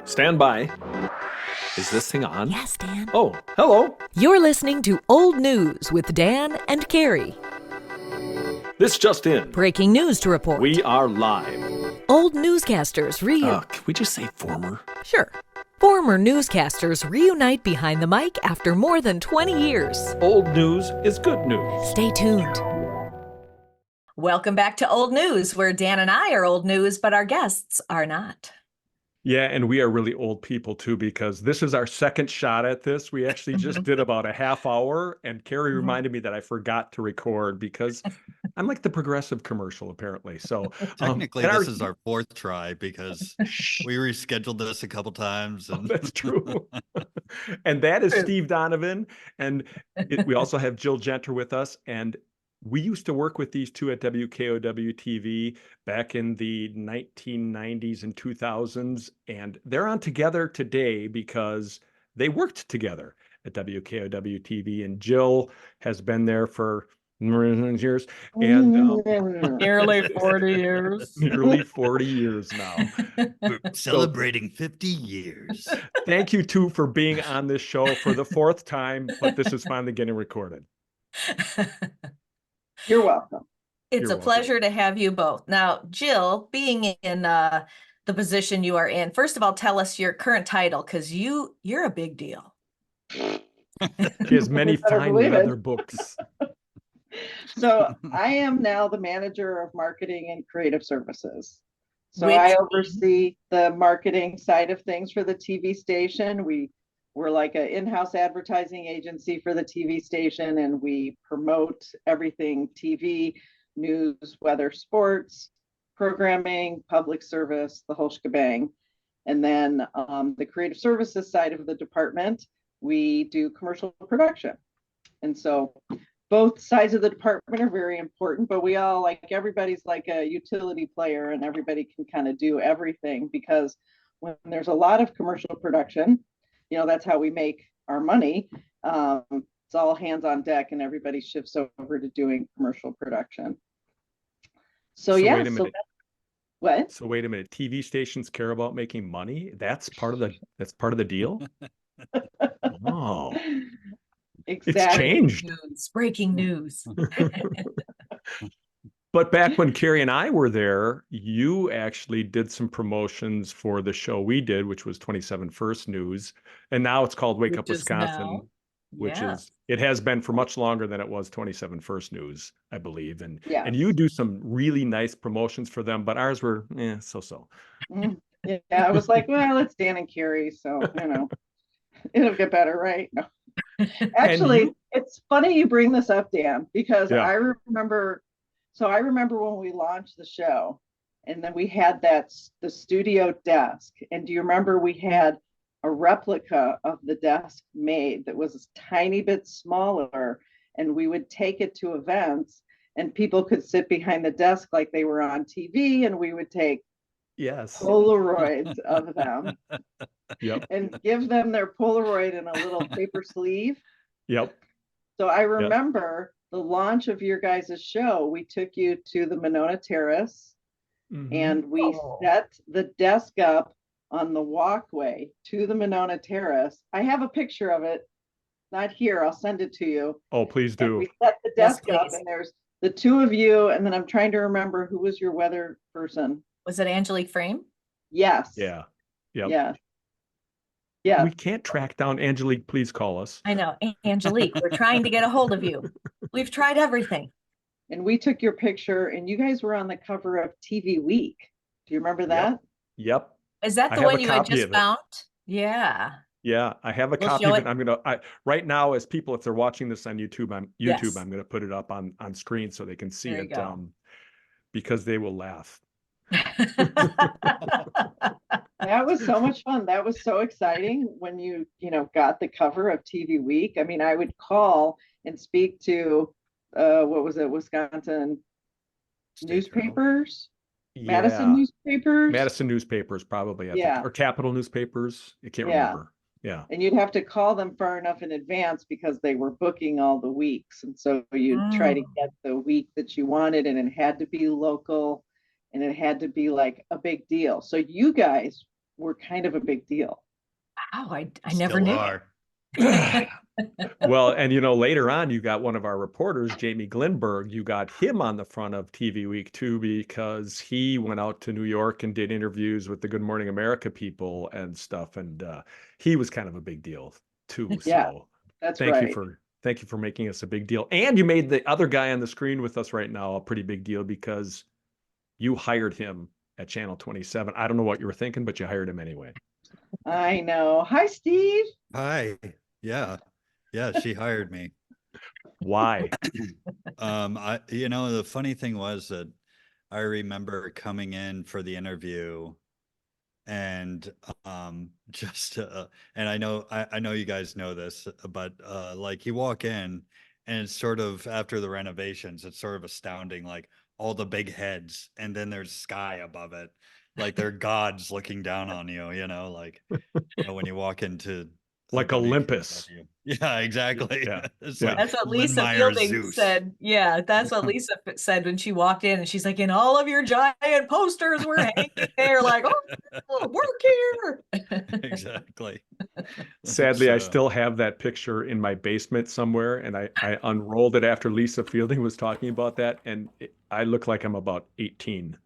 Stand by. Is this thing on? Yes, Dan. Oh, hello. You're listening to Old News with Dan and Carrie. This just in. Breaking news to report. We are live. Old newscasters Can we just say former? Sure. Former newscasters reunite behind the mic after more than 20 years. Old news is good news. Stay tuned. Welcome back to Old News, where Dan and I are old news, but our guests are not. Yeah, and we are really old people too, because this is our second shot at this. We actually just did about a half hour, and Carrie reminded me that I forgot to record because I'm like the Progressive commercial, apparently. So technically, this is our fourth try because we rescheduled this a couple times. And that's true. And that is Steve Donovan. And we also have Jill Genter with us. And we used to work with these two at WKOW-TV back in the 1990s and 2000s, and they're on together today because they worked together at WKOW-TV, and Jill has been there for years, and nearly 40 years. Nearly 40 years now. We're celebrating 50 years. Thank you two for being on this show for the fourth time, but this is finally getting recorded. You're welcome. It's a pleasure to have you both. Now, Jill, being in the position you are in, first of all, tell us your current title, because you're a big deal. She has many fine leather books. So I am now the manager of marketing and creative services. So I oversee the marketing side of things for the TV station. We're like an in-house advertising agency for the TV station, and we promote everything TV, news, weather, sports, programming, public service, the whole shebang. And then the creative services side of the department, we do commercial production. And so both sides of the department are very important, but we all, like, everybody's like a utility player, and everybody can kind of do everything, because when there's a lot of commercial production, that's how we make our money. It's all hands on deck, and everybody shifts over to doing commercial production. So yeah. Wait a minute. What? So wait a minute. TV stations care about making money? That's part of the deal? Oh. Exactly. It's changed. Breaking news. But back when Carrie and I were there, you actually did some promotions for the show we did, which was 27 First News. And now it's called Wake Up Wisconsin, it has been for much longer than it was 27 First News, I believe. And you do some really nice promotions for them, but ours were so-so. Yeah, I was like, well, it's Dan and Carrie, so it'll get better, right? No. Actually, it's funny you bring this up, Dan, because I remember when we launched the show, and then we had the studio desk. And do you remember we had a replica of the desk made that was a tiny bit smaller, and we would take it to events, and people could sit behind the desk like they were on TV, and we would take Polaroids of them and give them their Polaroid in a little paper sleeve. So I remember the launch of your guys' show, we took you to the Monona Terrace, and we set the desk up on the walkway to the Monona Terrace. I have a picture of it, not here, I'll send it to you. Oh, please do. And we set the desk up, and there's the two of you, and then I'm trying to remember who was your weather person. Was it Angelique Frame? Yes. Yeah. Yeah. We can't track down Angelique. Please call us. I know. Angelique, we're trying to get a hold of you. We've tried everything. And we took your picture, and you guys were on the cover of TV Week. Do you remember that? Yep. Is that the one you had just found? Yeah. Yeah, I have a copy of it. I'm right now, as people, if they're watching this on YouTube, I'm going to put it up on screen so they can see it, because they will laugh. That was so much fun. That was so exciting when you got the cover of TV Week. I mean, I would call and speak to Wisconsin newspapers, Madison newspapers, probably. I think, or Capital newspapers. I can't remember. Yeah. And you'd have to call them far enough in advance because they were booking all the weeks, and so you'd try to get the week that you wanted, and it had to be local, and it had to be like a big deal. So you guys were kind of a big deal. Wow, I never Still knew. are. Well, and later on, you got one of our reporters, Jamie Glinberg. You got him on the front of TV Week too, because he went out to New York and did interviews with the Good Morning America people and stuff, and he was kind of a big deal too. Yeah, So that's thank right. you for making us a big deal, and you made the other guy on the screen with us right now a pretty big deal because you hired him at Channel 27. I don't know what you were thinking, but you hired him anyway. I know. Hi, Steve. Hi. Yeah. She hired me. Why? The funny thing was that I remember coming in for the interview and and I know you guys know this, but like you walk in and it's sort of after the renovations, it's sort of astounding, like all the big heads, and then there's sky above it, like they're gods looking down on you, like when you walk into Like Olympus. WKOW. Yeah, exactly. Yeah. It's Yeah. like That's what Lynn Lisa Meyer Fielding Zeus. said. Yeah, that's what Lisa said when she walked in, and she's like, "And all of your giant posters were hanging there, like, oh, work here." Exactly. Sadly, I So, still have that picture in my basement somewhere, and I unrolled it after Lisa Fielding was talking about that, and I look like I'm about 18.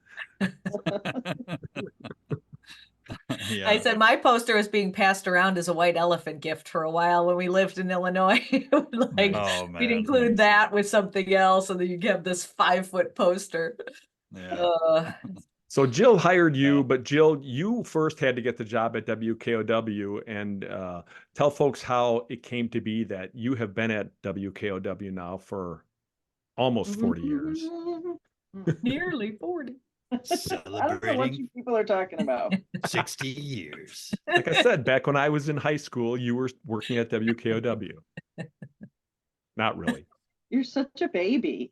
yeah. I said my poster was being passed around as a white elephant gift for a while when we lived in Illinois. Like Oh we'd man. include that with something else, and then you have this 5-foot poster. Yeah. So Jill hired you, Yeah. but Jill, you first had to get the job at WKOW, and tell folks how it came to be that you have been at WKOW now for almost 40 years. Nearly 40. I don't know what Celebrating you people are talking about. 60 years. Like I said, back when I was in high school, you were working at WKOW. Not really. You're such a baby.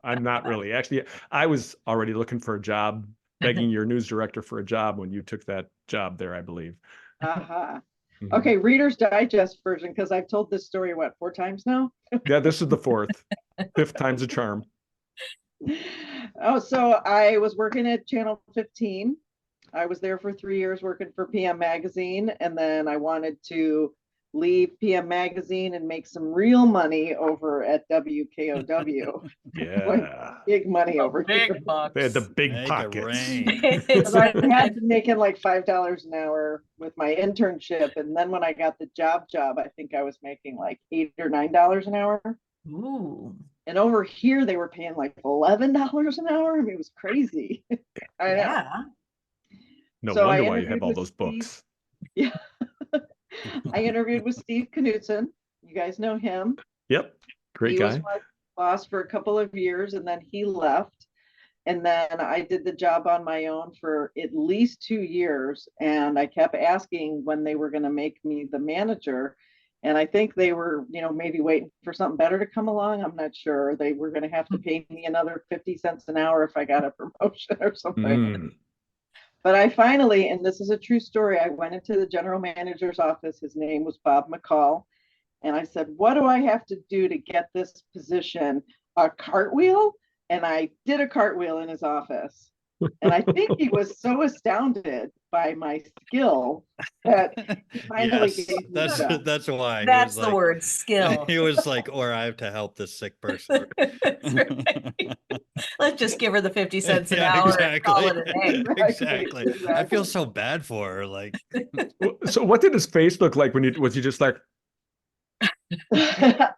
I'm not really. Actually, I was already looking for a job, begging your news director for a job when you took that job there, I believe. Aha. Mhm. Okay, Reader's Digest version, because I've told this story, 4 times now? Yeah, this is the fourth. Fifth time's a charm. Oh, so I was working at Channel 15. I was there for 3 years working for PM Magazine, and then I wanted to leave PM Magazine and make some real money over at WKOW. Yeah. Big money over here. Big bucks. They had the big Make it pockets. rain. It's I had been making like $5 an hour with my internship, and then when I got the job, I think I was making like $8 or $9 an hour. Ooh. And over here, they were paying like $11 an hour. I mean, it was crazy. I know. Yeah. No So I wonder why you have interviewed all with those Steve. books. Yeah. I interviewed with Steve Knutson. You guys know him. Yep. Great He was guy. my boss for a couple of years, and then he left. And then I did the job on my own for at least 2 years. And I kept asking when they were going to make me the manager. And I think they were, maybe waiting for something better to come along. I'm not sure. They were going to have to pay me another 50 cents an hour if I got a promotion or something. Mm. But I finally, and this is a true story, I went into the general manager's office. His name was Bob McCall. And I said, what do I have to do to get this position? A cartwheel? And I did a cartwheel in his office. And I think he was so astounded by my skill that he finally Yes, gave me the job. that's why. He That's was the like- word, skill. He was like, or I have to help this sick person. That's right. Let's just give her the 50 cents an Yeah, hour and call it a day. Exactly. I feel Exactly. so bad for her. Like, So what did his face look like was he just like,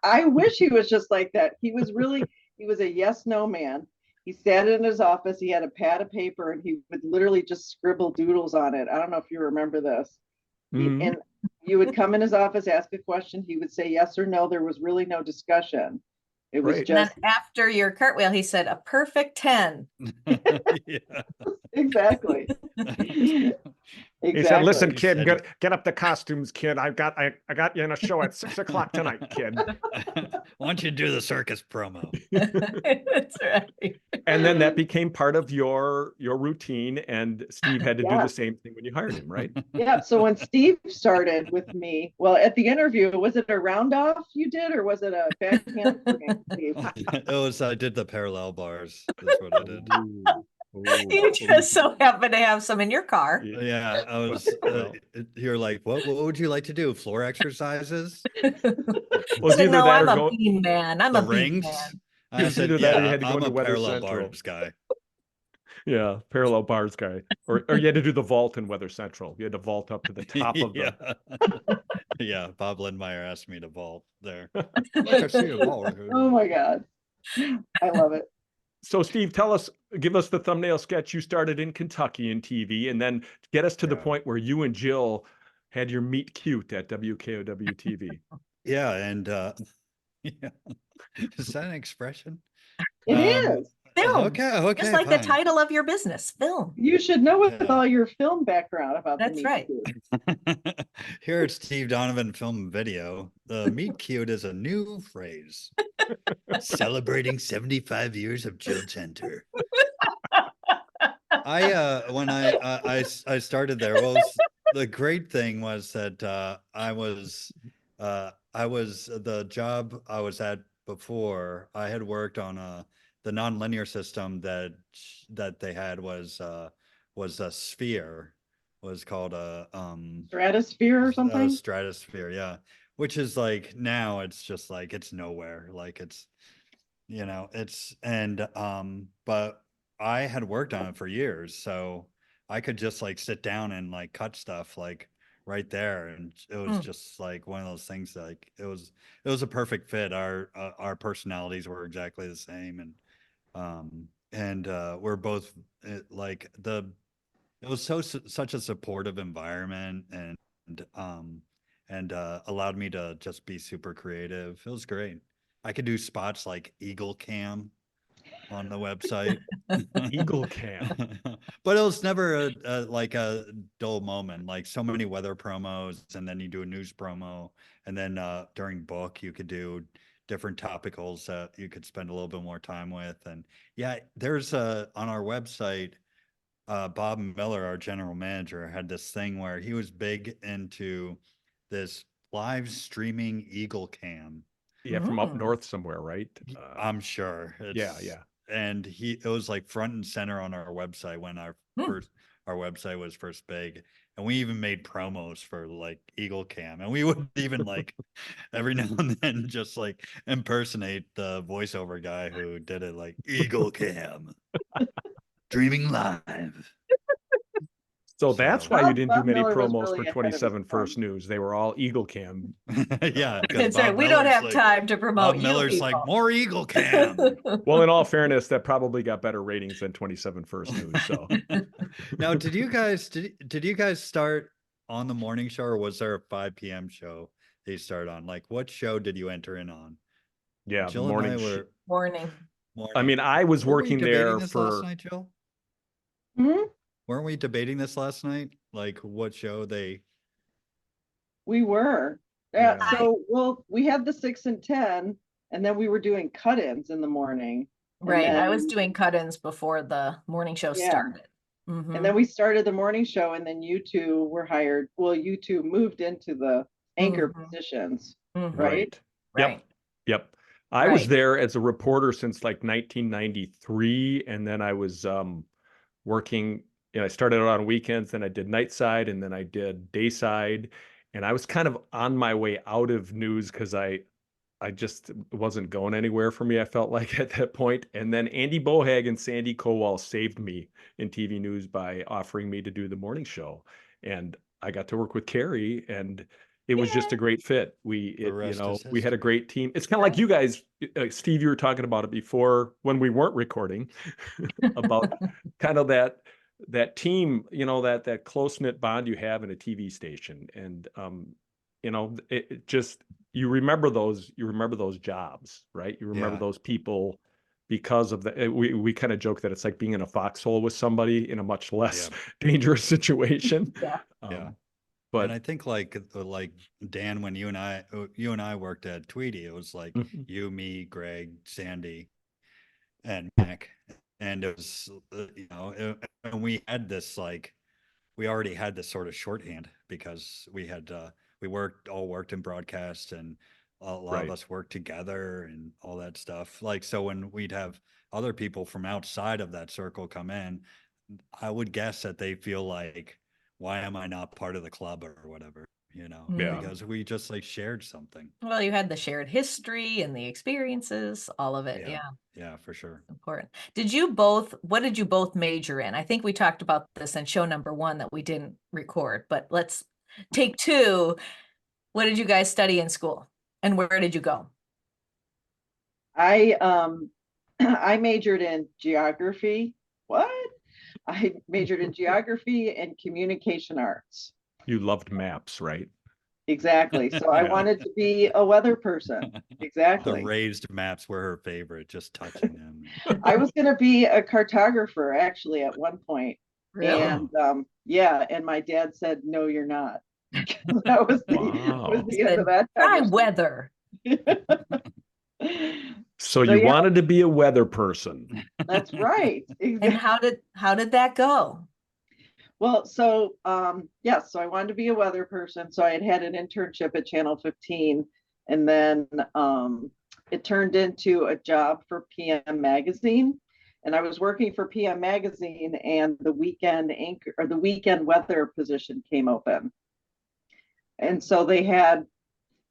I wish he was just like that. He was a yes, no man. He sat in his office, he had a pad of paper, and he would literally just scribble doodles on it. I don't know if you remember this. Mhm. And you would come in his office, ask a question, he would say yes or no. There was really no discussion. It was Right. And then just after your cartwheel, he said, a perfect 10. yeah. exactly. He said, "Listen, He kid, said- get up the costumes, kid. I got you in a show at 6:00 tonight, kid." Why don't you do the circus promo? That's right. And then that became part of your routine, and Steve had to do Yeah. the same thing when you hired him, right? Yeah. So when Steve started with me, well, at the interview, was it a round off you did, or was it a backhand? Steve? I did the parallel bars. That's what I did. Ooh. You just so happen to have some in your car. Yeah, I was. You're like, what would you like to do? Floor exercises? Well, it's So, either no, that I'm or a go bean man. I'm The a bean rings? man. I It's said, either that or you yeah, had to go I'm into a Weather parallel Central. bars guy. Yeah, parallel bars guy. Or you had to do the vault in Weather Central. You had to vault up to the top of Yeah. the Yeah, Bob Lindmeyer asked me to vault there. Like I see a vault. Oh my God. I love it. So Steve, give us the thumbnail sketch. You started in Kentucky in TV, and then get us to the point where you and Jill had your meet cute at WKOW-TV. Yeah, and yeah. Is that an expression? It is. Film. Okay, Just like the fine. title of your business, film. You should know with Yeah. all your film background about That's the right. Cute. Here at Steve Donovan Film and Video, the meet cute is a new phrase. Celebrating 75 years of Jill Genter. When I started there, well, the great thing was that I was the job I was at before. I had worked on the nonlinear system that they had was a sphere, was called a Stratosphere or something. Stratosphere, yeah. Which is like, now it's just like, it's nowhere, like it's, it's, and but I had worked on it for years, so I could just like sit down and like cut stuff like right there, and it was just like one of those things that, like, it was a perfect fit. Our personalities were exactly the same, and we're both like it was such a supportive environment, and allowed me to just be super creative. It was great. I could do spots like Eagle Cam on the website. Eagle Cam. But it was never like a dull moment. Like, so many weather promos, and then you do a news promo, and then during book you could do different topicals that you could spend a little bit more time with. And yeah, there's on our website, Bob Miller, our general manager, had this thing where he was big into this live streaming Eagle Cam. Yeah, from up north somewhere, right? I'm sure. Yeah. And it was like front and center on our website when our website was first big. And we even made promos for like Eagle Cam. And we would even like every now and then just like impersonate the voiceover guy who did it, like, Eagle Cam. Streaming live. So that's why you didn't do Bob many Miller was promos really for ahead of his 27 First time. News. They were all Eagle Cam. Yeah. That's right. We don't have time to promote Bob you Miller's like, people. more Eagle Cam. Well, in all fairness, that probably got better ratings than 27 First News. So Now, did you guys start on the morning show, or was there a 5 p.m. show that you started on? Like, what show did you enter in on? yeah, Jill morning. and I were Morning. I mean, I was Were we working debating there this for last night, Jill? Hmm? Weren't we debating this last night? Like, what show they? We were. Yeah. So, well, we had the 6 and 10, and then we were doing cut-ins in the morning. Right. then- I was doing cut-ins before the morning show Yeah. started. And then we started the morning show, and then you two were hired. Well, you two moved into the anchor positions, right? Right. Yep. I was Right. there as a reporter since like 1993, and then I was working. I started out on weekends, then I did night side, and then I did day side, and I was kind of on my way out of news because I just wasn't going anywhere for me, I felt like, at that point. And then Andy Bohag and Sandy Kowal saved me in TV news by offering me to do the morning show. And I got to work with Carrie, and it was just a great fit. We had a great team. It's kind of like you guys, Steve, you were talking about it before when we weren't recording about kind of that team, that close-knit bond you have in a TV station. And, it just, you remember those jobs, right? You remember those people because of we kind of joke that it's like being in a foxhole with somebody in a much less dangerous situation. Yeah. But and I think like Dan, when you and I worked at Tweety, it was like you, me, Greg, Sandy, and Mac. And it was, and we had this, like, we already had this sort of shorthand because we had, we all worked in broadcast, and a lot of us worked together and all that stuff. Like, so when we'd have other people from outside of that circle come in, I would guess that they feel like, why am I not part of the club or whatever, Yeah. because we just like shared something. Well, you had the shared history and the experiences, all of it. Yeah. Yeah, for sure. Important. What did you both major in? I think we talked about this in show number 1 that we didn't record, but let's take 2. What did you guys study in school and where did you go? I I majored in geography. What? I majored in geography and communication arts. You loved maps, right? Exactly. So I Yeah. wanted to be a weather person. The Exactly. raised maps were her favorite, just touching them. I was going to be a cartographer actually at one point. Really? And yeah, and my dad said, "No, you're not." That was Wow. the end of that Try conversation. weather. So you yeah. wanted to be a weather person. That's right. And Exactly. how did that go? Well, so yes, so I wanted to be a weather person. So I had an internship at Channel 15, and then it turned into a job for PM Magazine. And I was working for PM Magazine, and the weekend anchor or the weekend weather position came open. And so they had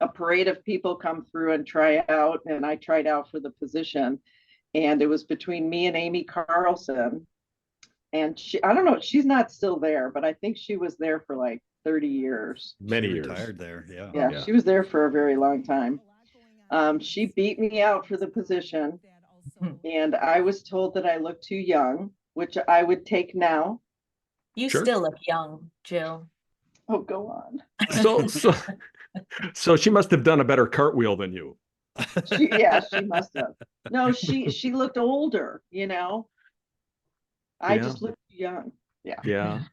a parade of people come through and try out, and I tried out for the position. And it was between me and Amy Carlson. And I don't know, she's not still there, but I think she was there for like 30 years. Many She years. retired there. Yeah. Yeah, she was there for a very long time. She beat me out for the position, and I was told that I looked too young, which I would take now. You Sure. still look young, Jill. Oh, go on. So she must have done a better cartwheel than you. Yeah, she must have. No, she looked older, I Yeah. just looked young. Yeah.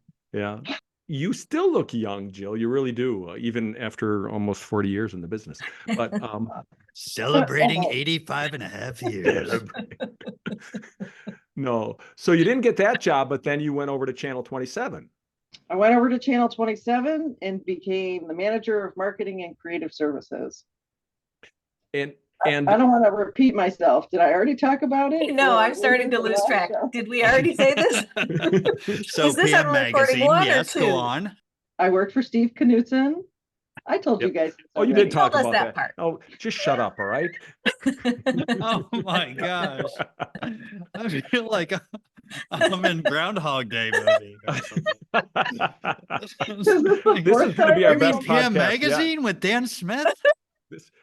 You still look young, Jill. You really do, even after almost 40 years in the business. But Celebrating Oh. 85 and a half years. no. So you didn't get that job, but then you went over to Channel 27. I went over to Channel 27 and became the manager of marketing and creative services. And I don't want to repeat myself. Did I already talk about it? No, Or I'm was starting it to the lose last track. show? Did we already say this? So Is this PM on recording Magazine, 1 or yes, 2? go on. I worked for Steve Knutson. I told Yep. you guys. this Oh, you already. did talk Told us about that that. part. Oh, just shut up, all right? Oh my gosh. I feel like I'm in Groundhog Day movie. or something. This is the This fourth is going to be our You time mean best PM podcast. Yeah. Magazine with Dan Smith?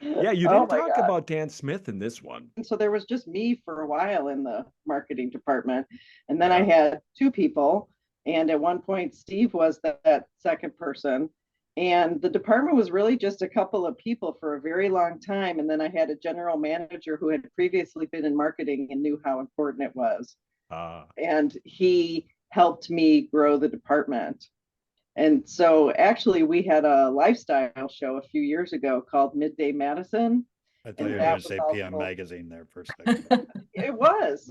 Yeah, you Oh didn't my talk God. about Dan Smith in this one. And so there was just me for a while in the marketing department. And then I Yeah. had 2 people. And at one point, Steve was that second person. And the department was really just a couple of people for a very long time. And then I had a general manager who had previously been in marketing and knew how important it was. And he helped me grow the department. And so actually we had a lifestyle show a few years ago called Midday Madison. I thought And you were that going was to say PM also- Magazine there for a second. It was.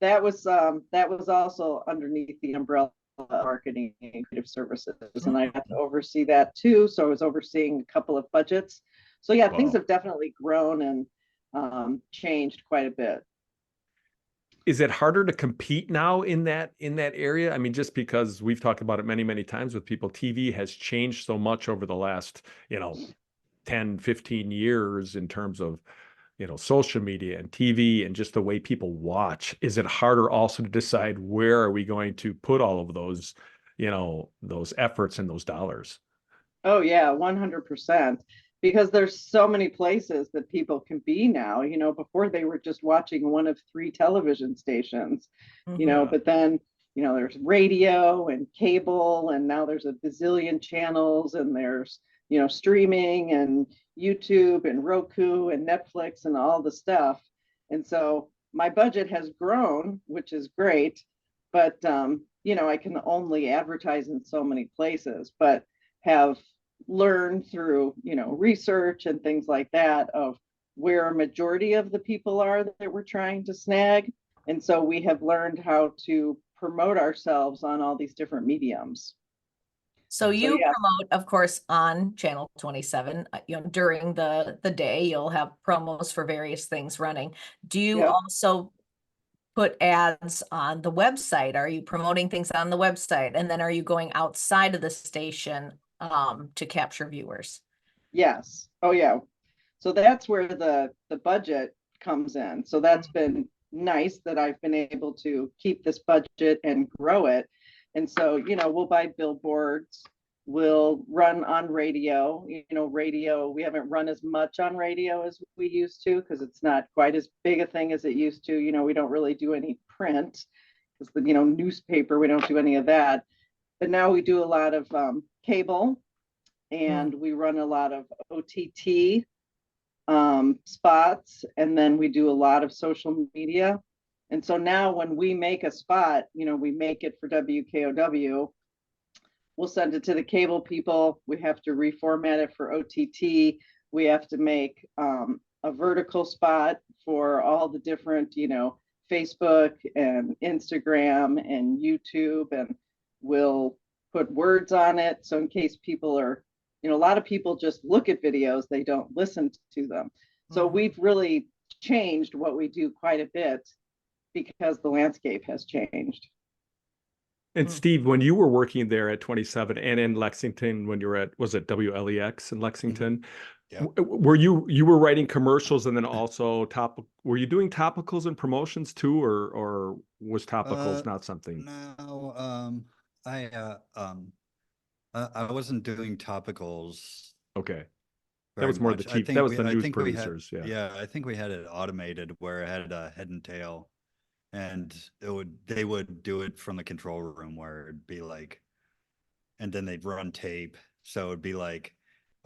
That was also underneath the umbrella of marketing and creative services. And I had to oversee that too. So I was overseeing a couple of budgets. So yeah, things Wow. have definitely grown and changed quite a bit. Is it harder to compete now in that area? I mean, just because we've talked about it many, many times with people, TV has changed so much over the last, 10, 15 years in terms of, social media and TV and just the way people watch. Is it harder also to decide where are we going to put all of those, those efforts and those dollars? Oh yeah, 100%. Because there's so many places that people can be now. Before they were just watching one of 3 television stations, Yeah. but then, there's radio and cable, and now there's a bazillion channels, and there's, streaming and YouTube and Roku and Netflix and all the stuff. And so my budget has grown, which is great, but, I can only advertise in so many places, but have learn through research and things like that of where a majority of the people are that we're trying to snag. And so we have learned how to promote ourselves on all these different mediums. So you yeah. promote, of course, on Channel 27. During the day, you'll have promos for various things running. Do you Yep. also put ads on the website? Are you promoting things on the website? And then are you going outside of the station to capture viewers? Yes. Oh yeah. So that's where the budget comes in. So that's been nice that I've been able to keep this budget and grow it. And so, we'll buy billboards, we'll run on radio. Radio, we haven't run as much on radio as we used to because it's not quite as big a thing as it used to. We don't really do any print because newspaper, we don't do any of that. But now we do a lot of cable, and we run a lot of OTT spots, and then we do a lot of social media. And so now when we make a spot, we make it for WKOW, we'll send it to the cable people. We have to reformat it for OTT. We have to make a vertical spot for all the different, Facebook and Instagram and YouTube, and we'll put words on it. So in case people are, a lot of people just look at videos, they don't listen to them. So we've really changed what we do quite a bit because the landscape has changed. And Steve, when you were working there at 27 and in Lexington, when you were at, was it WLEX in Lexington? Yeah. Were you were writing commercials and then also were you doing topicals and promotions too, or was topicals not something? No, I wasn't doing topicals. Okay. That was more the TV, that was the news producers. Yeah, I think we had it automated where it had a head and tail, and they would do it from the control room where it'd be like, and then they'd run tape. So it'd be like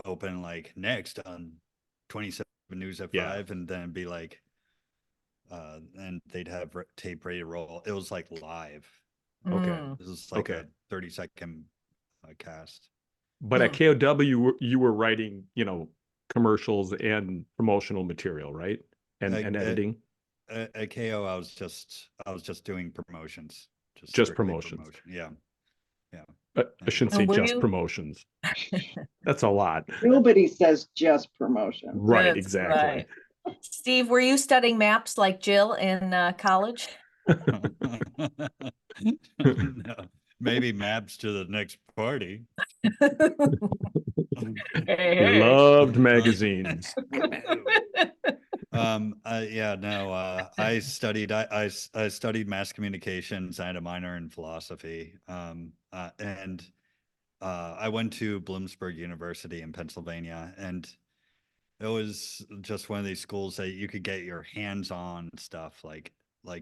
open like next on 27 News at 5, and then be like, and they'd have tape ready to roll. It was like live. Okay. This is like a 30-second cast. But at KOW, you were writing, commercials and promotional material, right? And editing. At KO, I was just doing promotions. Just promotions. Yeah. I shouldn't say just promotions. That's a lot. Nobody says just promotion. Right, That's exactly. Right. Steve, were you studying maps like Jill in college? No, maybe maps to the next party. Loved magazines. I studied mass communications. I had a minor in philosophy. And I went to Bloomsburg University in Pennsylvania, and it was just one of these schools that you could get your hands on stuff like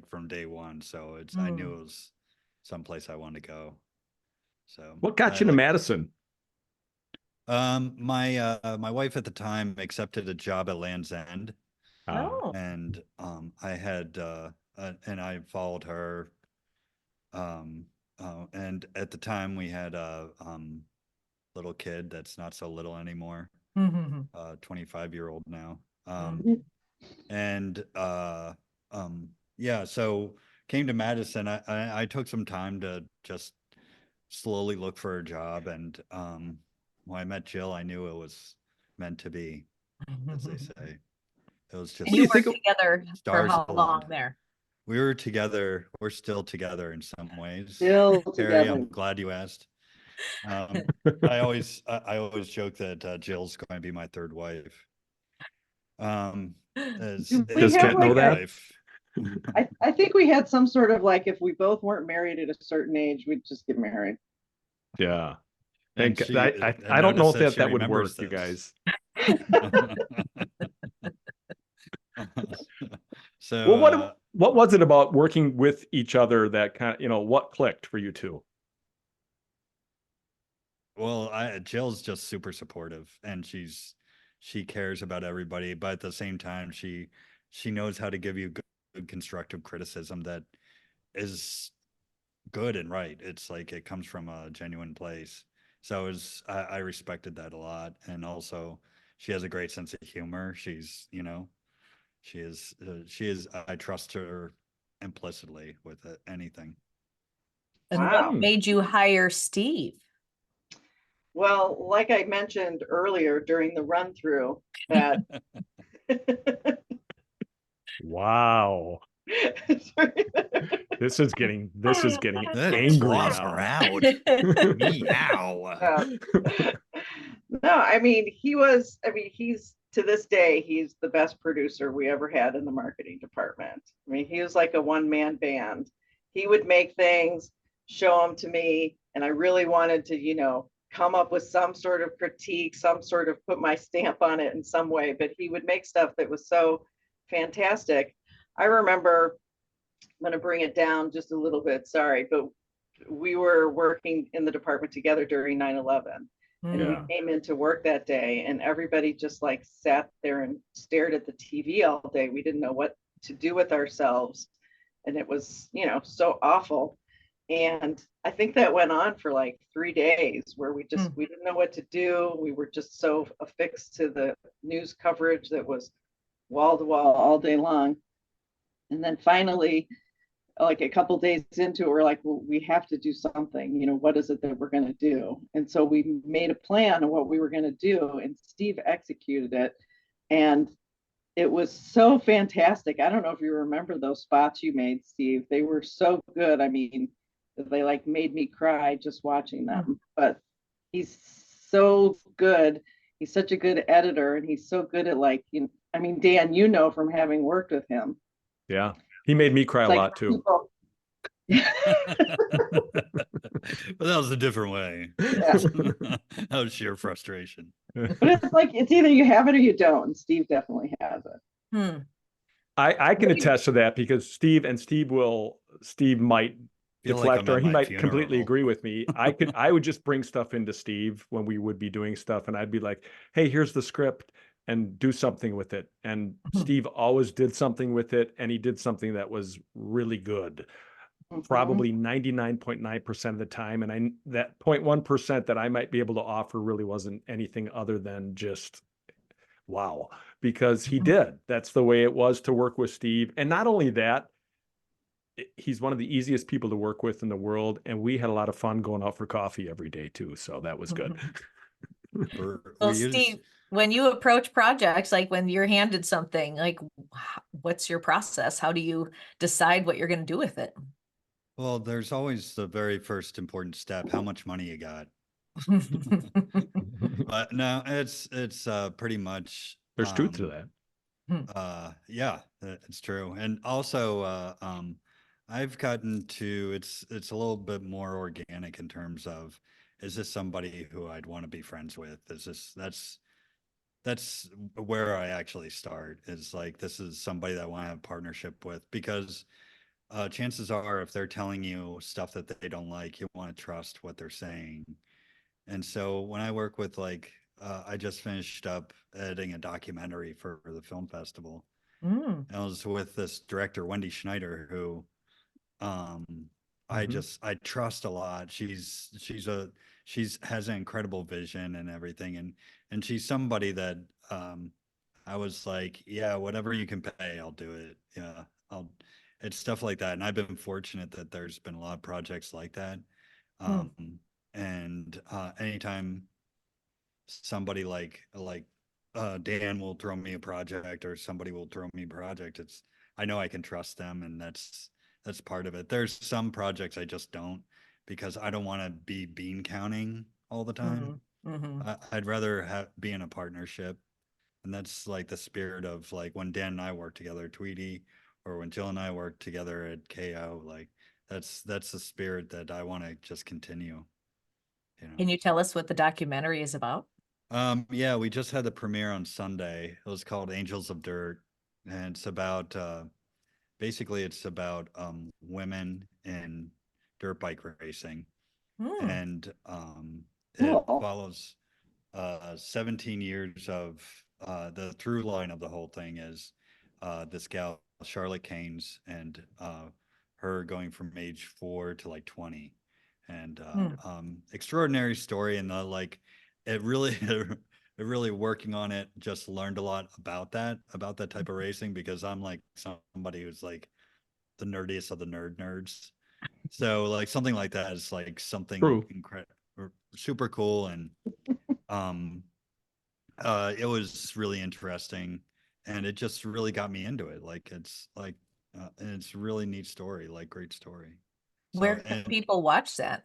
from day one. So I knew it was someplace I wanted to go. So what got you to Madison? My wife at the time accepted a job at Land's End. And I had and I followed her. And at the time we had a little kid that's not so little anymore. 25-year-old now. So came to Madison. I took some time to just slowly look for a job, and when I met Jill, I knew it was meant to be, as they say. It was just. And you were together for how long there? We were together. We're still together in some ways. Still Carrie, together. I'm glad you asked. I always joke that Jill's going to be my third wife. Does Kent know that? I think we had some sort of like, if we both weren't married at a certain age, we'd just get married. Yeah. And I don't know if that would work, you guys. So what was it about working with each other that kind of, what clicked for you two? Well, Jill's just super supportive, and she cares about everybody, but at the same time, she knows how to give you good constructive criticism that is good and right. It's like it comes from a genuine place. So I respected that a lot, and also she has a great sense of humor. She's she is. I trust her implicitly with anything. And what made you hire Steve? Well, like I mentioned earlier during the run through, that wow. This is getting That angry claws now. are out. Meow. No, I mean, he's to this day, he's the best producer we ever had in the marketing department. I mean, he was like a one-man band. He would make things, show them to me, and I really wanted to, come up with some sort of critique, some sort of put my stamp on it in some way, but he would make stuff that was so fantastic. I remember, I'm going to bring it down just a little bit, sorry, but we were working in the department together during 9/11. And Yeah. we came into work that day and everybody just like sat there and stared at the TV all day. We didn't know what to do with ourselves. And it was, so awful. And I think that went on for like 3 days where we didn't know what to do. We were just so affixed to the news coverage that was wall to wall all day long. And then finally, like a couple days into it, we're like, well, we have to do something. What is it that we're going to do? And so we made a plan of what we were going to do, and Steve executed it. And it was so fantastic. I don't know if you remember those spots you made, Steve. They were so good. I mean, they like made me cry just watching them. But he's so good. He's such a good editor, and he's so good at Dan, from having worked with him. Yeah. He made me cry a lot too. But that was a different way. Yeah. That was sheer frustration. But it's like, it's either you have it or you don't. And Steve definitely has it. I can attest to that because Steve might deflect, or he might completely agree with me. I would just bring stuff into Steve when we would be doing stuff, and I'd be like, hey, here's the script, and do something with it. And Steve always did something with it, and he did something that was really good. Probably 99.9% of the time. And that 0.1% that I might be able to offer really wasn't anything other than just wow, because he did. That's the way it was to work with Steve. And not only that, he's one of the easiest people to work with in the world. And we had a lot of fun going out for coffee every day too. So that was good. Well, Steve, when you approach projects, like when you're handed something, like what's your process? How do you decide what you're going to do with it? Well, there's always the very first important step, how much money you got. But no, it's pretty much there's truth to that. Yeah, it's true. And also I've gotten to it's a little bit more organic in terms of, is this somebody who I'd want to be friends with? That's where I actually start, is like, this is somebody that I want to have a partnership with, because chances are if they're telling you stuff that they don't like, you want to trust what they're saying. And so when I work with I just finished up editing a documentary for the film festival. And I was with this director, Wendy Schneider, who I trust a lot. She has an incredible vision and everything. And she's somebody that I was like, yeah, whatever you can pay, I'll do it. Yeah, it's stuff like that. And I've been fortunate that there's been a lot of projects like that. And anytime somebody like Dan will throw me a project, or somebody will throw me a project, I know I can trust them, and that's part of it. There's some projects I just don't, because I don't want to be bean counting all the time. I'd rather be in a partnership. And that's like the spirit of like when Dan and I work together at Tweety, or when Jill and I work together at KO. Like that's the spirit that I want to just continue. Can you tell us what the documentary is about? Yeah, we just had the premiere on Sunday. It was called Angels of Dirt, and it's about basically it's about women in dirt bike racing. And it follows 17 years of the through line of the whole thing is this gal Charlotte Keynes, and her going from age 4 to like 20, and extraordinary story. And it really working on it, just learned a lot about that type of racing, because I'm like somebody who's like the nerdiest of the nerds. So like something like that is like something incredible, super cool. And it was really interesting, and it just really got me into it. Like it's like And it's a really neat story, like great story. Where So, can and people watch that?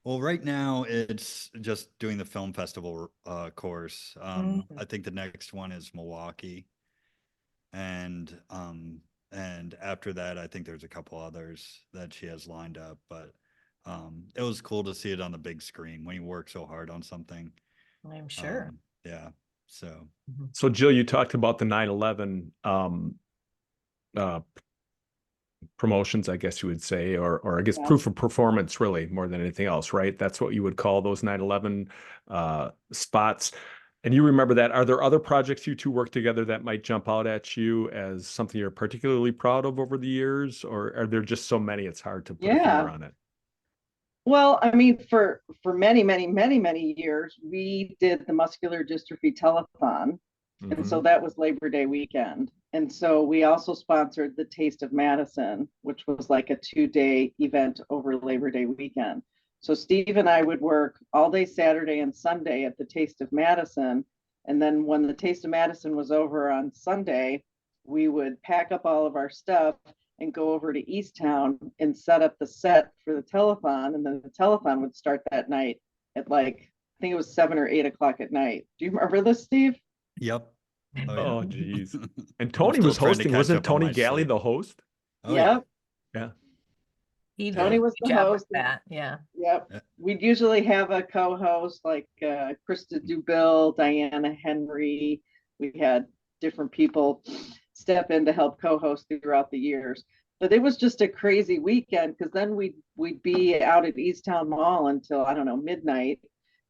well, right now it's just doing the film festival course. I think the next one is Milwaukee, and and after that, I think there's a couple others that she has lined up. But it was cool to see it on the big screen when you work so hard on something. I'm sure. Yeah. So So Jill, you talked about the 9/11 uh, promotions, I guess you would say, or I guess Yeah. proof of performance, really, more than anything else, right? That's what you would call those 9/11 spots. And you remember that. Are there other projects you two work together that might jump out at you as something you're particularly proud of over the years, or are there just so many it's hard to put a finger Yeah. on it? Well, I mean, for many, many, many, many years, we did the muscular dystrophy telethon. And so Mhm. that was Labor Day weekend. And so we also sponsored the Taste of Madison, which was like a 2-day event over Labor Day weekend. So Steve and I would work all day Saturday and Sunday at the Taste of Madison. And then when the Taste of Madison was over on Sunday, we would pack up all of our stuff and go over to Easttown and set up the set for the telethon. And then the telethon would start that night at like, I think it was 7 or 8 o'clock at night. Do you remember this, Steve? yep. Oh yeah. Oh, geez. And I'm Tony still was trying to hosting. catch Wasn't up on Tony my Galley sleep. the host? Oh Yep. Yeah. He did Tony a was good the job with host. that. Yeah. Yep. Yeah. We'd usually have a co-host like Krista Dubill, Diana Henry. We had different people step in to help co-host throughout the years. But it was just a crazy weekend because then we'd be out at Easttown Mall until, I don't know, midnight.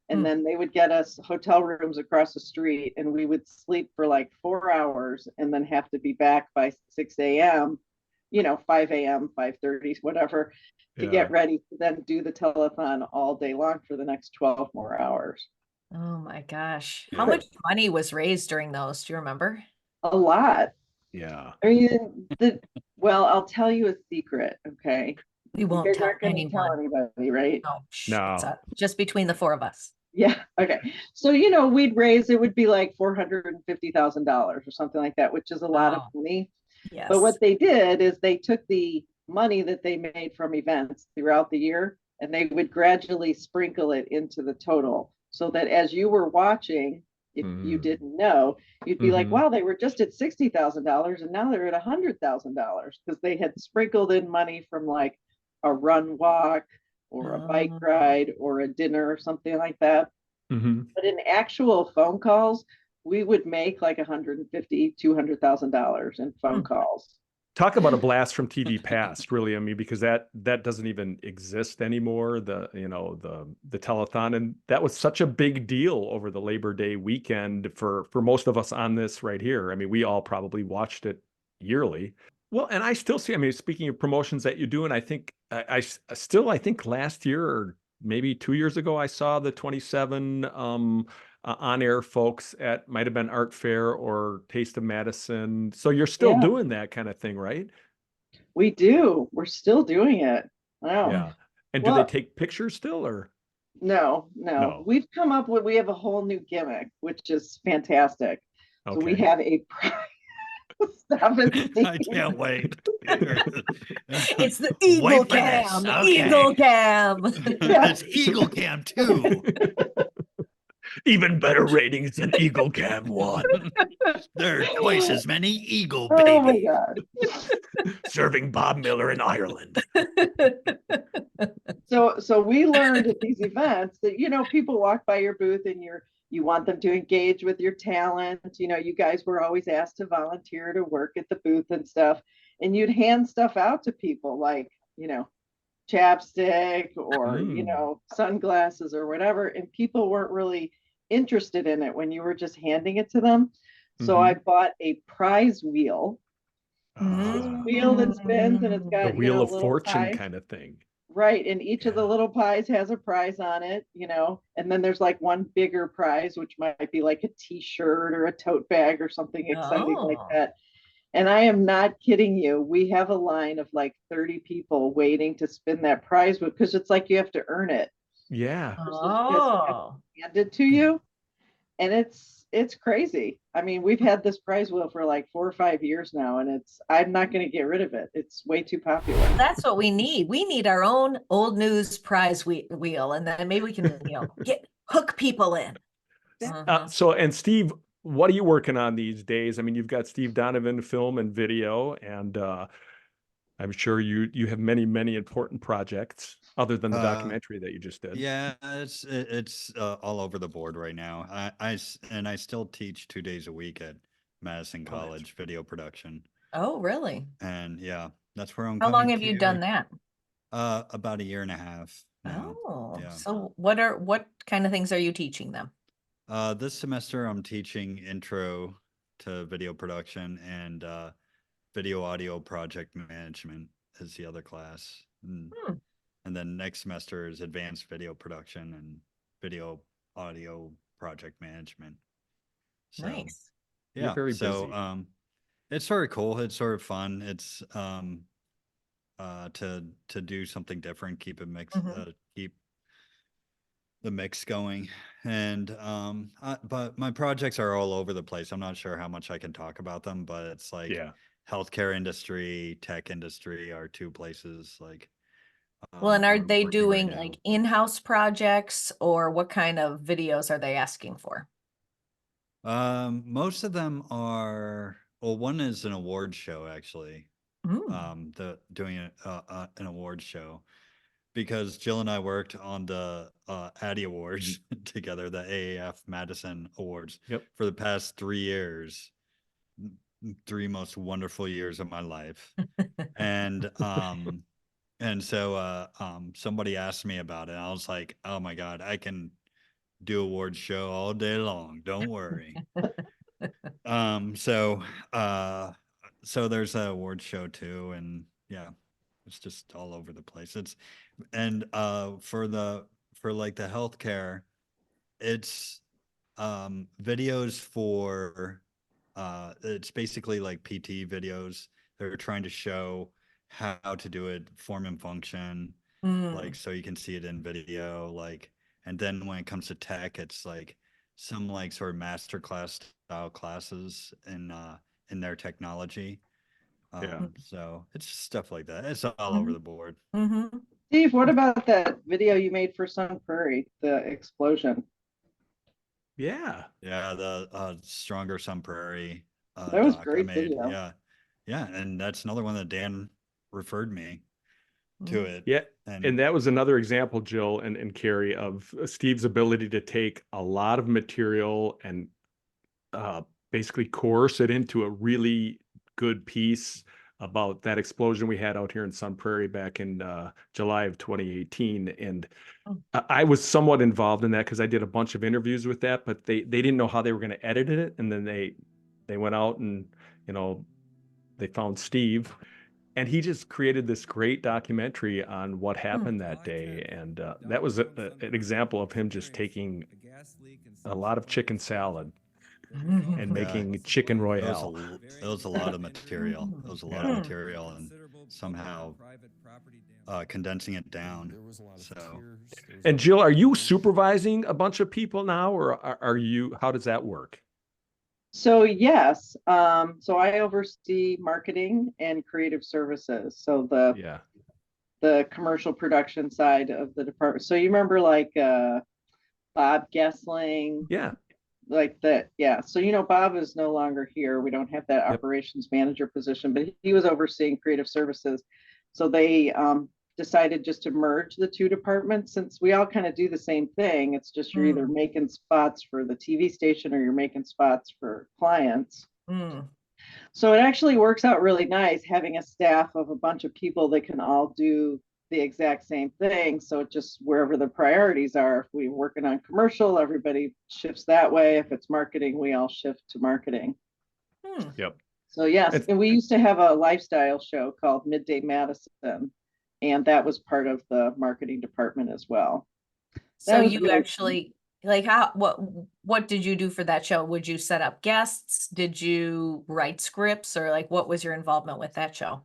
And then they would get us hotel rooms across the street and we would sleep for like 4 hours and then have to be back by 6 a.m., 5 a.m., 5:30, whatever, to Yeah. get ready to then do the telethon all day long for the next 12 more hours. Oh my gosh. How Yeah. much money was raised during those? Do you remember? A lot. Yeah. I mean, well, I'll tell you a secret, okay? We You won't guys tell aren't going to tell anyone. anybody, right? No, shh, No. it's just between the four of us. Yeah. Okay. So, we'd raise, it would be like $450,000 or something like that, which is a lot of Oh, money. yes. But what they did is they took the money that they made from events throughout the year and they would gradually sprinkle it into the total so that as you were watching, if you didn't know, you'd be like, wow, they were just at $60,000 and now they're at $100,000 because they had sprinkled in money from like a run walk or a bike ride or a dinner or something like that. But in actual phone calls, we would make like $150,000, $200,000 in phone calls. Talk about a blast from TV past, really. I mean, because that doesn't even exist anymore. The telethon, and that was such a big deal over the Labor Day weekend for most of us on this right here. I mean, we all probably watched it yearly. Well, and I still see. I mean, speaking of promotions that you do, and I think I think last year or maybe 2 years ago, I saw the 27 on-air folks at might have been Art Fair or Taste of Madison. So you're still doing that kind of thing, right? We do. We're still doing it. Wow. Yeah. And do they take pictures still or? No. We've come up with, we have a whole new gimmick, which is fantastic. So we have a Stop it, Steve. I can't wait. It's the Eagle Cam. Okay. Eagle Cam. It's Eagle Cam 2. Even better ratings than Eagle Cam 1. There are twice as many Eagle Oh my baby. God. Serving Bob Miller in Ireland. So we learned at these events that, people walk by your booth and you want them to engage with your talent. You guys were always asked to volunteer to work at the booth and stuff. And you'd hand stuff out to people like, chapstick or, sunglasses or whatever. And people weren't really interested in it when you were just handing it to them. So I bought a prize wheel. This wheel that spins and it's got the Wheel of Fortune pies. kind of thing. Right. And each of the little pies has a prize on it, and then there's like one bigger prize, which might be like a t-shirt or a tote bag or something exciting like that. And I am not kidding you. We have a line of like 30 people waiting to spin that prize because it's like you have to earn it. Yeah. Handed to you. And it's it's crazy. I mean, we've had this prize wheel for like 4 or 5 years now, and I'm not going to get rid of it. It's way too popular. That's what we need. We need our own old news prize wheel, and then maybe we can, hook people in. So, and Steve, what are you working on these days? I mean, you've got Steve Donovan film and video, and I'm sure you have many, many important projects other than the documentary that you just did. Yeah, it's all over the board right now. I still teach 2 days a week at Madison College video production. Oh, really? And yeah, that's where I'm How long coming have you done that? About 1.5 years now. Oh, Yeah. so what kind of things are you teaching them? This semester I'm teaching intro to video production and video audio project management is the other class. And then next semester is advanced video production and video audio project management. So, Nice. yeah. You're very so busy. It's sort of cool. It's sort of fun. It's to do something different, keep it mix, keep the mix going. And but my projects are all over the place. I'm not sure how much I can talk about them, but it's like healthcare industry, tech industry are 2 places like. Well, and are I'm they working doing right like now. in-house projects, or what kind of videos are they asking for? Most of them are, well, one is an award show actually. Doing an award show because Jill and I worked on the Addy Awards together, the AAF Madison Awards for the past 3 years, 3 most wonderful years of my life. And so somebody asked me about it. I was like, oh my God, I can do award show all day long. Don't worry. So there's an award show too. And yeah, it's just all over the place. For like the healthcare, it's videos for it's basically like PT videos. They're trying to show how to do it, form and function, like so you can see it in video, like. And then when it comes to tech, it's like some like sort of master class style classes in their technology. So it's just stuff like that. It's all over the board. Steve, what about that video you made for Sun Prairie, the explosion? Yeah, the Stronger Sun Prairie that was doc great I made. video. Yeah, and that's another one that Dan referred me to it. Yeah, and that was another example, Jill and Carrie, of Steve's ability to take a lot of material and basically coerce it into a really good piece about that explosion we had out here in Sun Prairie back in July of 2018. And I was somewhat involved in that because I did a bunch of interviews with that, but they didn't know how they were going to edit it. And then they went out and, they found Steve. And he just created this great documentary on what happened that day. And that was an example of him just taking a lot of chicken salad and making chicken royale. It was a lot of material. It was a lot of material, and somehow condensing it down. So, and Jill, are you supervising a bunch of people now, or are you? How does that work? So yes, so I oversee marketing and creative services. So the commercial production side of the department. So you remember like Bob Gessling? Yeah. Like that, yeah. So Bob is no longer here. We don't have that operations manager position, but he was overseeing creative services. So they decided just to merge the 2 departments, since we all kind of do the same thing. It's just you're either making spots for the TV station or you're making spots for clients. So it actually works out really nice having a staff of a bunch of people that can all do the exact same thing. So it just wherever the priorities are, if we're working on commercial, everybody shifts that way. If it's marketing, we all shift to marketing. Yep. So yes, and we used to have a lifestyle show called Midday Madison, and that was part of the marketing department as well. So you actually, like, what did you do for that show? Would you set up guests? Did you write scripts, or like what was your involvement with that show?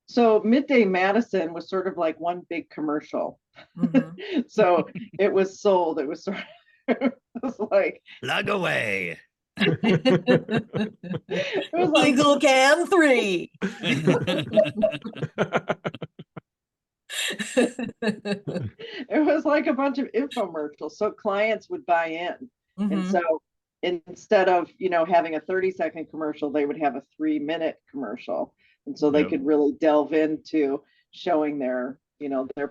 So Midday Madison was sort of like one big commercial. So it was sold. It was sort of it was like plug away. It was like, Eagle Cam 3. it was like a bunch of infomercials. So clients would buy in. And so instead of, having a 30-second commercial, they would have a 3-minute commercial. And so they could really delve into showing their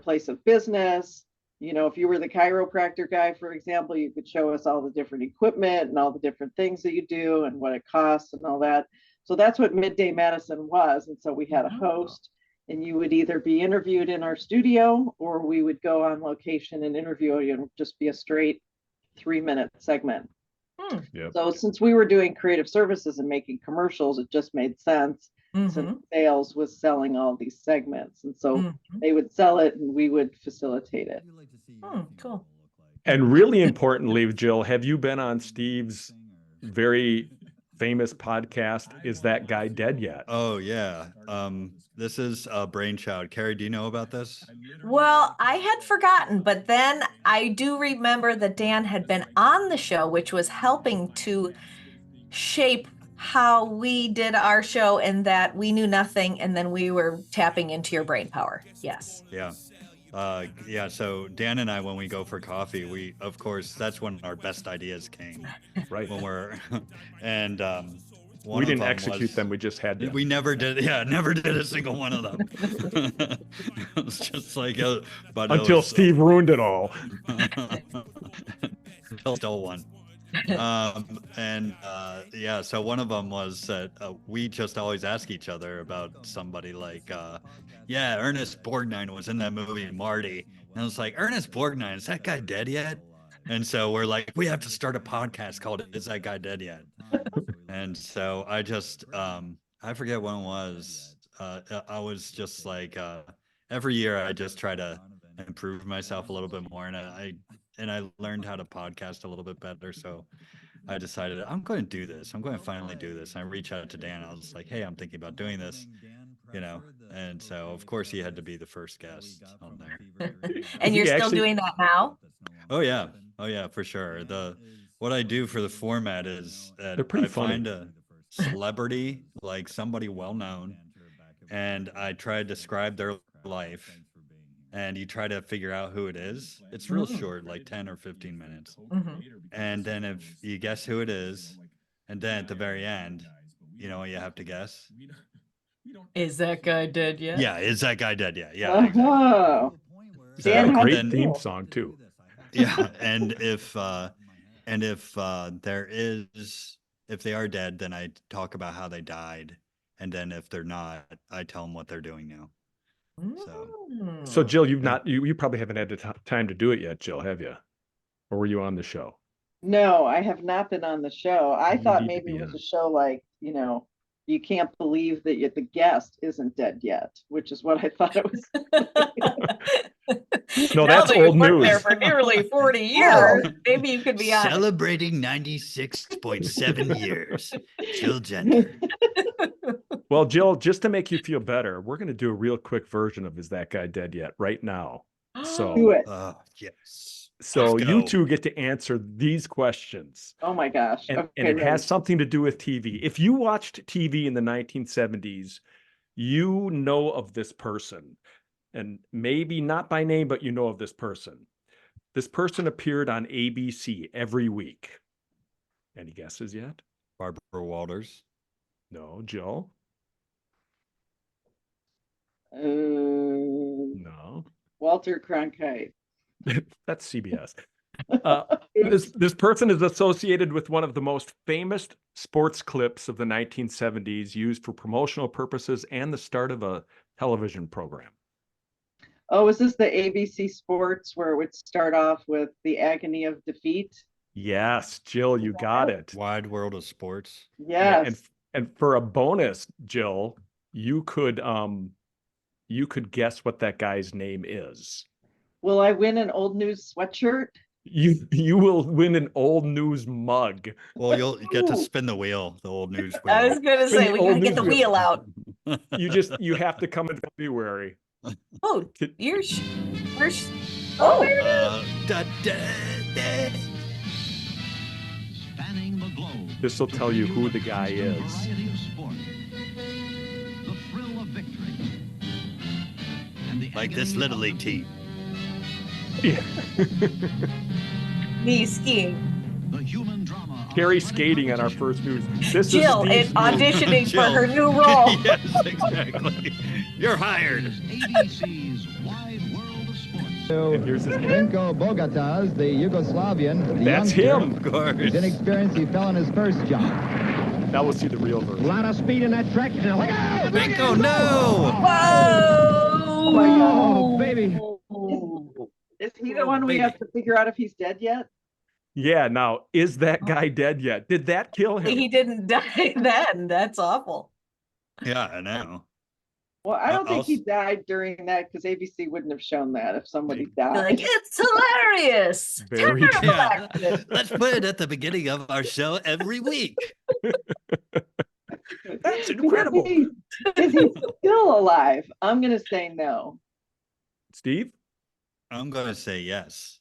place of business. If you were the chiropractor guy, for example, you could show us all the different equipment and all the different things that you do and what it costs and all that. So that's what Midday Medicine was. And so we had a host, and you would either be interviewed in our studio or we would go on location and interview you, and just be a straight 3-minute segment. So since we were doing creative services and making commercials, it just made sense. Since sales was selling all these segments. And so they would sell it and we would facilitate it. Cool. And really importantly, Jill, have you been on Steve's very famous podcast, Is That Guy Dead Yet? Oh, yeah. This is a brainchild. Carrie, do you know about this? Well, I had forgotten, but then I do remember that Dan had been on the show, which was helping to shape how we did our show, and that we knew nothing, and then we were tapping into your brain power. Yes. Yeah. So Dan and I, when we go for coffee, of course, that's when our best ideas came. Right. When we're, and we didn't execute them. We just had to. We never did. Yeah, never did a single one of them. It was just like, until Steve ruined it all. Stole one. So one of them was that we just always ask each other about somebody, like, Ernest Borgnine was in that movie Marty, and I was like, Ernest Borgnine, is that guy dead yet? And so we're like, we have to start a podcast called Is That Guy Dead Yet? And so I just I forget when it was. I was just like, every year I just try to improve myself a little bit more, and I learned how to podcast a little bit better. So I decided I'm going to do this. I'm going to finally do this. I reached out to Dan. I was like, hey, I'm thinking about doing this, and so of course he had to be the first guest on there. And you're still doing that now? Oh yeah, for sure. What I do for the format is that I find a celebrity, like somebody well known, and I try to describe their life, and you try to figure out who it is. It's real short, like 10 or 15 minutes. And then if you guess who it is, and then at the very end, you have to guess. Is that guy dead yet? Yeah, is that guy dead yet? Yeah. Oh, exactly. Dan, a great theme song too. Yeah, and if they are dead, then I talk about how they died, and then if they're not, I tell them what they're doing now. So Jill, you probably haven't had the time to do it yet, Jill, have you? Or were you on the show? No, I have not been on the show. I thought maybe it was a show like, you can't believe that the guest isn't dead yet, which is what I thought it was. No, that's old news. There for nearly 40 years. Maybe you could be on. Celebrating 96.7 years. Jill Genter. Well, Jill, just to make you feel better, we're going to do a real quick version of Is That Guy Dead Yet right now. So do it. Yes. So you two get to answer these questions. Oh my gosh. And it has something to do with TV. If you watched TV in the 1970s, you know of this person. And maybe not by name, but you know of this person. This person appeared on ABC every week. Any guesses yet? Barbara Walters. No. Jill? No. Walter Cronkite. That's CBS. This person is associated with one of the most famous sports clips of the 1970s, used for promotional purposes and the start of a television program. Oh, is this the ABC Sports where it would start off with the agony of defeat? Yes, Jill, you got it. Wide World of Sports. Yes. And for a bonus, Jill, you could guess what that guy's name is. Will I win an Old News sweatshirt? You will win an Old News mug. Well, you'll get to spin the wheel, the Old News wheel. I was gonna say, we gotta get the wheel out. You have to come in February. Oh, spanning the globe. This will tell you who the guy is. Variety of sport, the thrill of victory, and the Like this agony Little of League defeat. team. Yeah. Me skiing. The human drama. of Carrie athletic skating on our competition. first news. This Jill is is Steve's news. auditioning for Jill. her new role. Yes, exactly. You're hired. Is ABC's Wide World of Sports. And here's his name. Vinko Bogatas, the Yugoslavian, the That's youngster. him. Of course. He's inexperienced. He fell on his first jump. Now we'll see the real version. A lot of speed in that track. Look out! Bingo, no! Whoa! Oh my God. Oh, baby. Is he the one we have to figure out if he's dead yet? Yeah, now, is that guy dead yet? Did that kill him? He didn't die then. That's awful. Yeah, I know. Well, I don't think I'll he s- died during that because ABC wouldn't have shown that if somebody You're like, died. it's hilarious. Very Terrible Yeah. accident. Let's put it at the beginning of our show every week. That's incredible. Is he still alive? I'm going to say no. Steve, I'm going to say yes.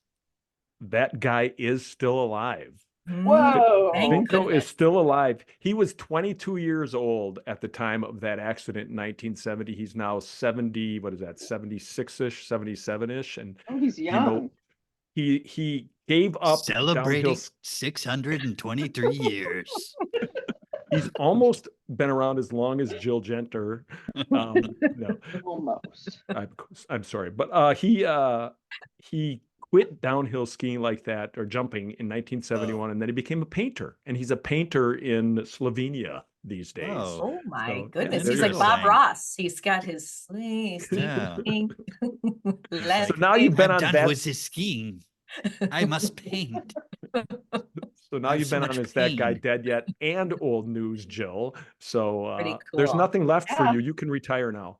that guy is still alive. Whoa. Thank Vinko goodness. is still alive. He was 22 years old at the time of that accident in 1970. He's now 70, what is that, 76-ish, 77-ish. And Oh, he's you young. know, he gave up Celebrating downhill. 623 years. He's almost been around as long as Jill Genter. No, Almost. I'm sorry, but he quit downhill skiing like that or jumping in 1971, and then he became a painter, and he's a painter in Slovenia these days. Oh. Oh my So, goodness. yeah, He's like there Bob you go. Ross. He's got his Yeah. So now you've been I'm on done that. with this skiing. I must paint. So now I have you've so been much on Is That Guy pain. Dead Yet and Old News, Jill. So Pretty there's cool. nothing left for Yeah. you. You can retire now.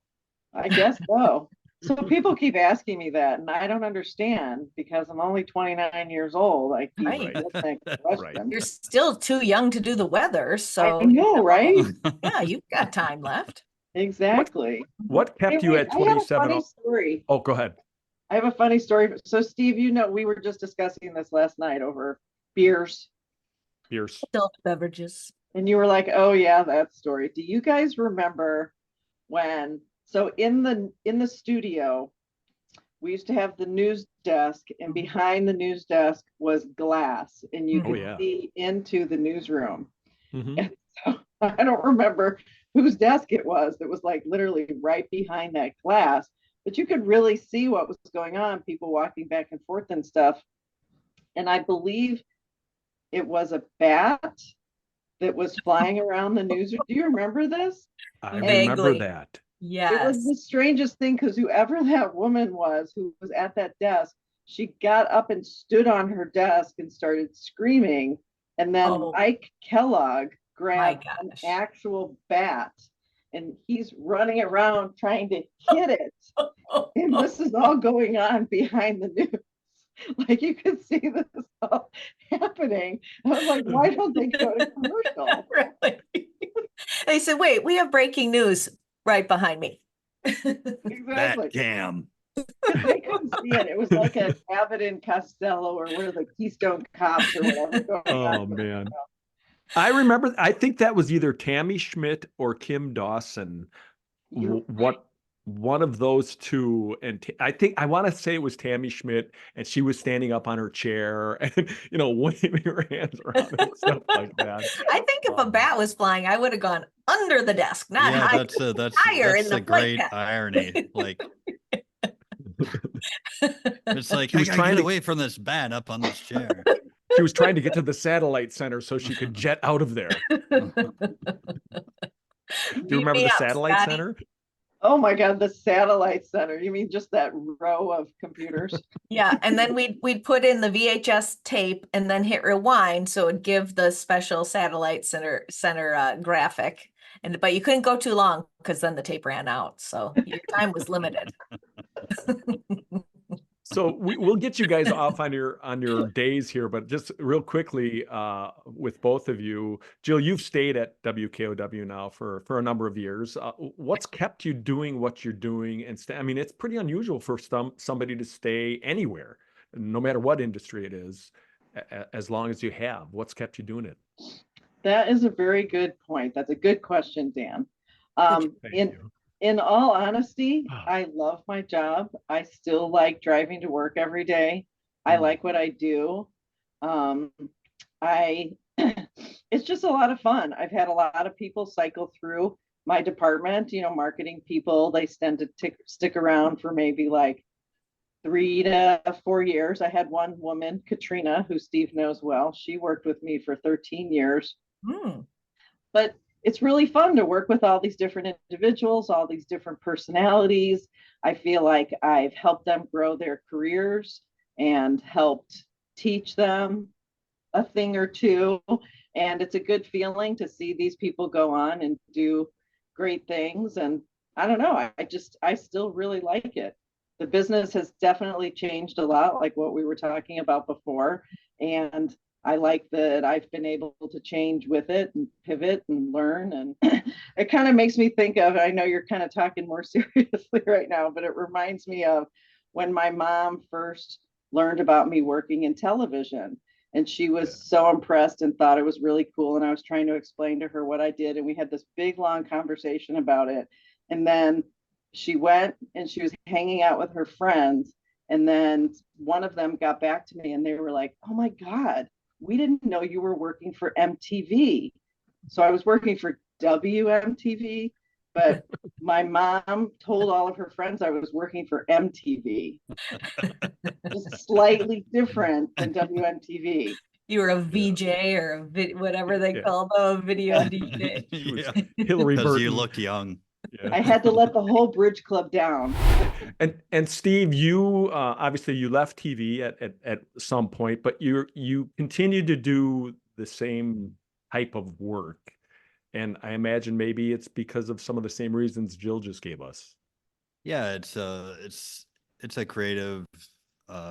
I guess so. So people keep asking me that, and I don't understand because I'm only 29 years old. I keep Right. listening to the Right. question. You're still too young to do the weather, so I know, right? yeah, you've got time left. Exactly. What kept Hey, you wait, at I have a 27? funny story. Oh, go ahead. I have a funny story. So, Steve, you know, we were just discussing this last night over beers, Pierce. Adult beverages. and you were like, "Oh yeah, that story." Do you guys remember when? So in the studio, we used to have the news desk, and behind the news desk was glass, and you Oh, could yeah. see into the newsroom. Mhm. And so I don't remember whose desk it was that was like literally right behind that glass, but you could really see what was going on, people walking back and forth and stuff. And I believe it was a bat that was flying around the newsroom. Do you remember this? I remember Vaguely. that. It was Yes. the strangest thing because whoever that woman was who was at that desk, she got up and stood on her desk and started screaming. And then Oh. Mike Kellogg grabbed an gosh. actual bat and he's running around trying to hit it. And this is all going on behind the news. Like you could see this all happening. I was like, why don't they go to commercial? Really? They said, wait, we have breaking news right behind me. Exactly. That cam. They couldn't see it. It was like an Abbott and Costello or one of the Keystone Cops or whatever going Oh, on. man. I remember, I think that was either Tammy Schmidt or Kim Dawson. You're What one of those two, and I think I want to say it was Tammy Schmidt, and she was standing up on her chair and waving her hands around and stuff like that. I think if a bat was flying, I would have gone under the desk, not Yeah, high. that's higher in that's the a flight great path. irony. Like it's like She I was gotta trying get to- away from this bat up on this chair. She was trying to get to the satellite center so she could jet out of there. Do you remember the satellite center? Oh my God, the satellite center. You mean just that row of computers? Yeah, and then we'd put in the VHS tape and then hit rewind, so it'd give the special satellite center graphic. But you couldn't go too long because then the tape ran out, so your time was limited. So we'll get you guys off on your days here, but just real quickly, with both of you, Jill, you've stayed at WKOW now for a number of years. What's kept you doing what you're doing? And I mean, it's pretty unusual for somebody to stay anywhere, no matter what industry it is. as long as you have? What's kept you doing it? That is a very good point. That's a good question, Dan. Thank In you. in all honesty, I love my job. I still like driving to work every day. I like what I do. Um, I it's just a lot of fun. I've had a lot of people cycle through my department, marketing people. They tend to stick around for maybe like 3 to 4 years. I had one woman, Katrina, who Steve knows well. She worked with me for 13 years. Hmm. But it's really fun to work with all these different individuals, all these different personalities. I feel like I've helped them grow their careers and helped teach them a thing or two. And it's a good feeling to see these people go on and do great things. And I don't know, I still really like it. The business has definitely changed a lot, like what we were talking about before. And I like that I've been able to change with it and pivot and learn. And it kind of makes me think of, I know you're kind of talking more seriously right now, but it reminds me of when my mom first learned about me working in television. And she was so impressed and thought it was really cool. And I was trying to explain to her what I did. And we had this big, long conversation about it. And then she went and she was hanging out with her friends. And then one of them got back to me and they were like, "Oh my God, we didn't know you were working for MTV." So I was working for WMTV, but my mom told all of her friends I was working for MTV. Just slightly different than WMTV. You were a VJ or whatever they call them, a video DJ. Yeah, Hillary because Burton. you looked young. Yeah. I had to let the whole bridge club down. And Steve, you obviously you left TV at some point, but you continued to do the same type of work. And I imagine maybe it's because of some of the same reasons Jill just gave us. Yeah, it's a creative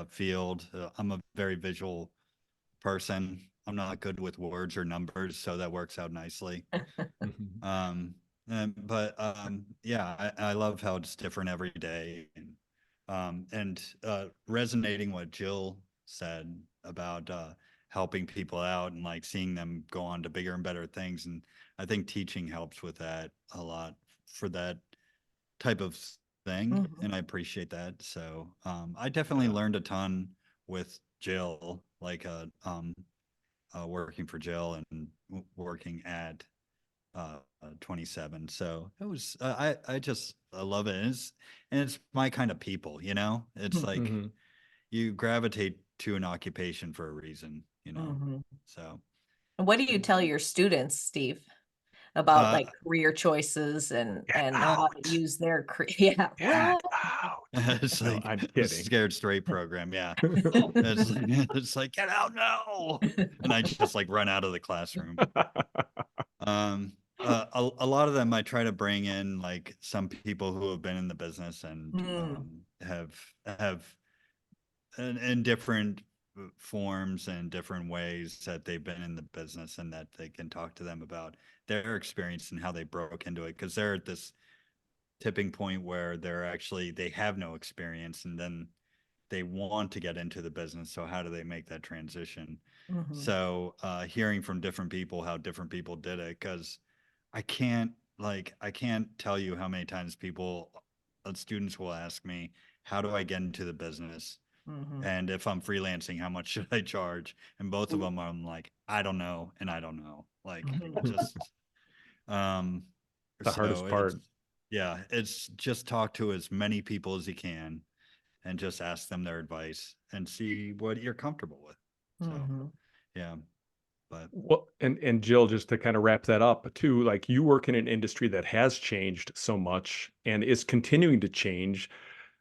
field. I'm a very visual person. I'm not good with words or numbers, so that works out nicely. Yeah, I love how it's different every day, and resonating what Jill said about helping people out and like seeing them go on to bigger and better things. And I think teaching helps with that a lot for that type of thing, and I appreciate that. So I definitely learned a ton with Jill, like working for Jill and working at 27. So it was I love it. And it's my kind of people, it's like you gravitate to an occupation for a reason, so. And what do you tell your students, Steve, about like career choices and how to use their Get what? out. It's No, like I'm a kidding. scared straight program. Yeah. It's like, get out now. And I just like run out of the classroom. A lot of them I try to bring in like some people who have been in the business and have in different forms and different ways that they've been in the business, and that they can talk to them about their experience and how they broke into it, because they're at this tipping point where they have no experience, and then they want to get into the business. So how do they make that transition? So hearing from different people how different people did it, because I can't tell you how many times students will ask me, how do I get into the business? And if I'm freelancing, how much should I charge? And both of them, I'm like, I don't know. And I don't know. Like, just, The hardest part. It's just talk to as many people as you can and just ask them their advice and see what you're comfortable with. So, yeah. But well, and Jill, just to kind of wrap that up too, like you work in an industry that has changed so much and is continuing to change.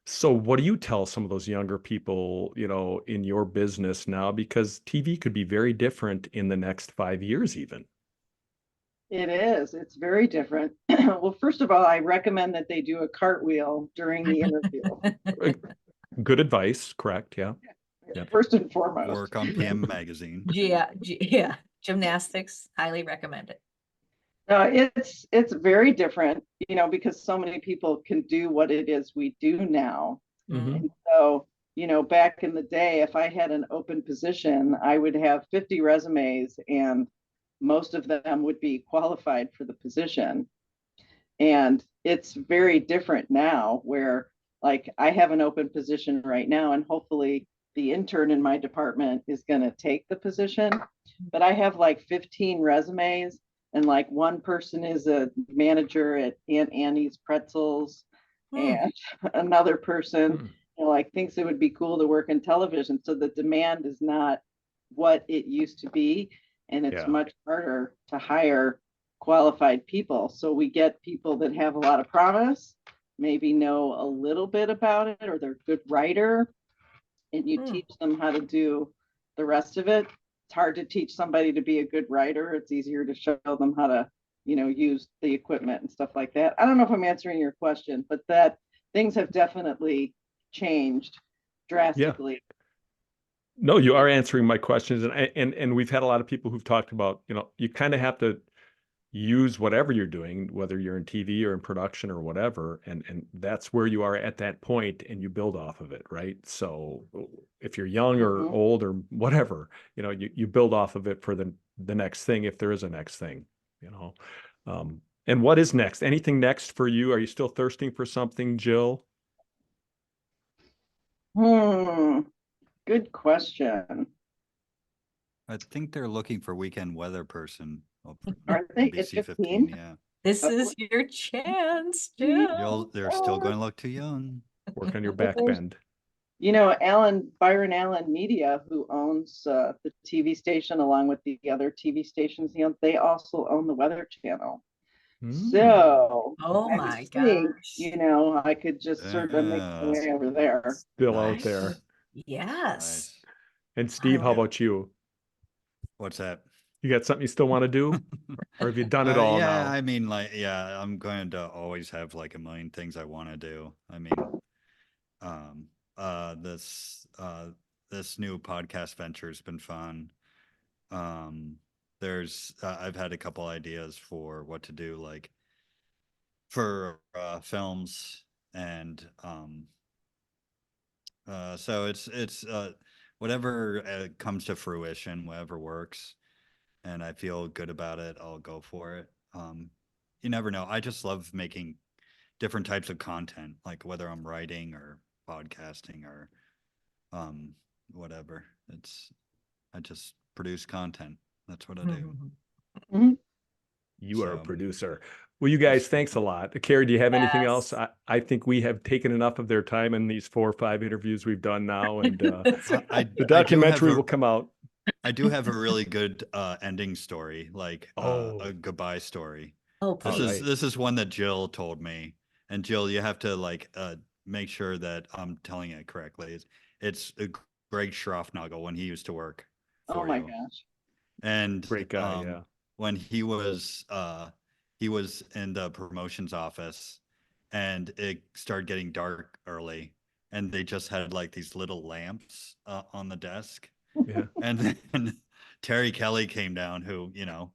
So what do you tell some of those younger people, in your business now? Because TV could be very different in the next 5 years even. It is. It's very different. Well, first of all, I recommend that they do a cartwheel during the interview. Good advice, correct? Yeah. Yep. First and foremost. work on PM Magazine. Yeah. Gymnastics, highly recommend it. No, it's very different, because so many people can do what it is we do now. And so, back in the day, if I had an open position, I would have 50 resumes and most of them would be qualified for the position. And it's very different now where like I have an open position right now and hopefully the intern in my department is going to take the position. But I have like 15 resumes and like one person is a manager at Aunt Annie's Pretzels and another person like thinks it would be cool to work in television. So the demand is not what it used to be. And it's much harder to hire qualified people. So we get people that have a lot of promise, maybe know a little bit about it, or they're a good writer, and you teach them how to do the rest of it. It's hard to teach somebody to be a good writer. It's easier to show them how to, use the equipment and stuff like that. I don't know if I'm answering your question, but that things have definitely changed drastically. Yeah. No, you are answering my questions, and we've had a lot of people who've talked about, you kind of have to use whatever you're doing, whether you're in TV or in production or whatever, and that's where you are at that point, and you build off of it, right? So if you're young or old or whatever, you build off of it for the next thing, if there is a next thing, And what is next? Anything next for you? Are you still thirsting for something, Jill? Good question. I think they're looking for weekend weather person. Are they at 15? Yeah. This is your chance, Jill. They're still going to look too young. Work on your back bend. Byron Allen Media, who owns the TV station along with the other TV stations, they also own the Weather Channel. So, oh my gosh, I could just sort of make my way over there. Still out there. Yes. Nice. And Steve, how about you? What's that? You got something you still want to do? Or have you done it all now? I mean, I'm going to always have like a million things I want to do. I mean, this new podcast venture has been fun. I've had a couple ideas for what to do, like for films, and so it's whatever comes to fruition, whatever works, and I feel good about it, I'll go for it. You never know. I just love making different types of content, like whether I'm writing or podcasting or whatever. I just produce content. That's what I do. You are a producer. Well, you guys, thanks a lot. Carrie, do you have anything else? I think we have taken enough of their time in these 4 or 5 interviews we've done now, and the documentary will come out. I do have a really good ending story, like a goodbye story. This is one that Jill told me, and Jill, you have to make sure that I'm telling it correctly. It's Greg Schroffnagel when he used to work. Oh my gosh! And great guy, when he was in the promotions office, and it started getting dark early, and they just had like these little lamps on the desk. Yeah. And then Terry Kelly came down, who,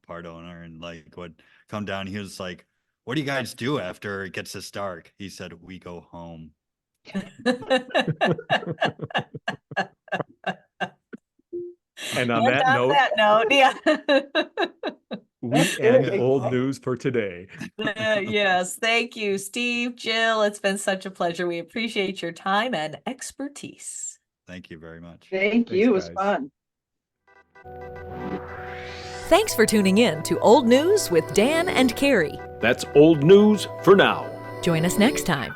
part owner, and would come down. He was like, "What do you guys do after it gets this dark?" He said, "We go home." And on that note, yeah. we end Old News for today. Yes, thank you, Steve, Jill. It's been such a pleasure. We appreciate your time and expertise. Thank you very much. Thanks, you. It was fun. Thanks for tuning in to Old News with Dan and Carrie. That's old news for now. Join us next time.